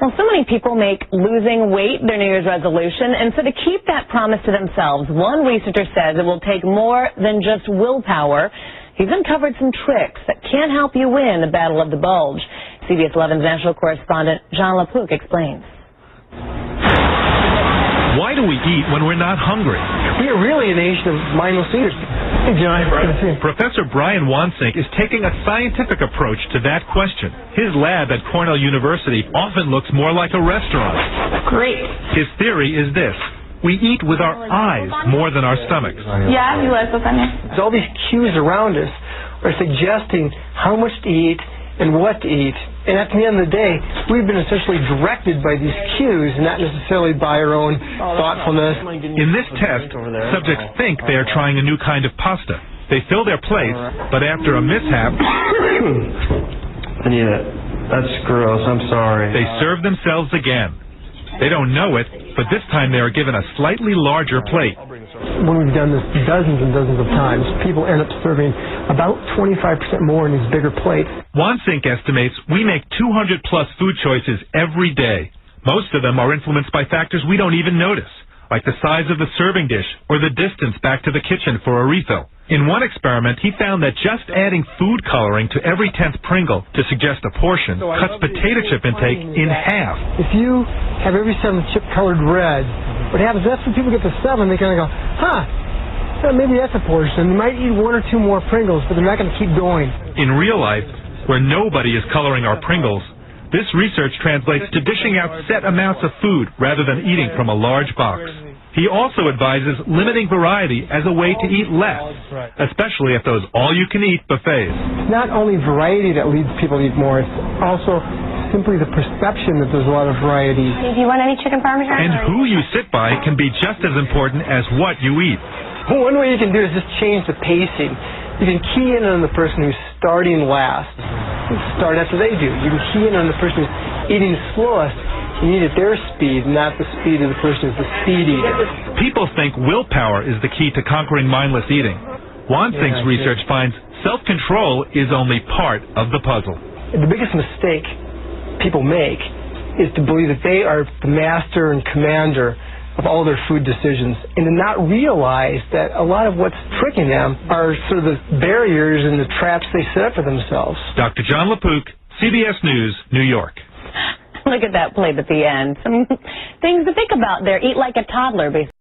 Well, so many people make losing weight their New Year's resolution, and so to keep that promise to themselves, one researcher says it will take more than just willpower. He's uncovered some tricks that can help you win the battle of the bulge. CBS 11's national correspondent John LaPook explains. Why do we eat when we're not hungry? We are really a nation of mindless eaters. Hey, John. Professor Brian Wansink is taking a scientific approach to that question. His lab at Cornell University often looks more like a restaurant. Great. His theory is this: we eat with our eyes more than our stomachs. Yeah, you like lasagna. All these cues around us are suggesting how much to eat and what to eat. And at the end of the day, we've been essentially directed by these cues, not necessarily by our own thoughtfulness. In this test, subjects think they are trying a new kind of pasta. They fill their plates, but after a mishap, Yeah, that's gross. I'm sorry. they serve themselves again. They don't know it, but this time they are given a slightly larger plate. When we've done this dozens and dozens of times, people end up serving about 25% more in these bigger plates. Wansink estimates we make 200-plus food choices every day. Most of them are influenced by factors we don't even notice, like the size of the serving dish or the distance back to the kitchen for a refill. In one experiment, he found that just adding food coloring to every 10th Pringle to suggest a portion cuts potato chip intake in half. If you have every 7th chip colored red, what happens is when people get to 7, they kind of go, maybe that's a portion. They might eat 1 or 2 more Pringles, but they're not going to keep going. In real life, where nobody is coloring our Pringles, this research translates to dishing out set amounts of food rather than eating from a large box. He also advises limiting variety as a way to eat less, especially at those all-you-can-eat buffets. It's not only variety that leads people to eat more, it's also simply the perception that there's a lot of variety. Do you want any chicken parmesan? And who you sit by can be just as important as what you eat. One way you can do is just change the pacing. You can key in on the person who's starting last. Start after they do. You can key in on the person who's eating slowest. You eat at their speed, not the speed of the person who's the speed eater. People think willpower is the key to conquering mindless eating. Wansink's research finds self-control is only part of the puzzle. The biggest mistake people make is to believe that they are the master and commander of all their food decisions, and to not realize that a lot of what's tricking them are sort of the barriers and the traps they set up for themselves. Dr. John LaPook, CBS News, New York. Look at that plate at the end. Some things to think about there. Eat like a toddler, basically.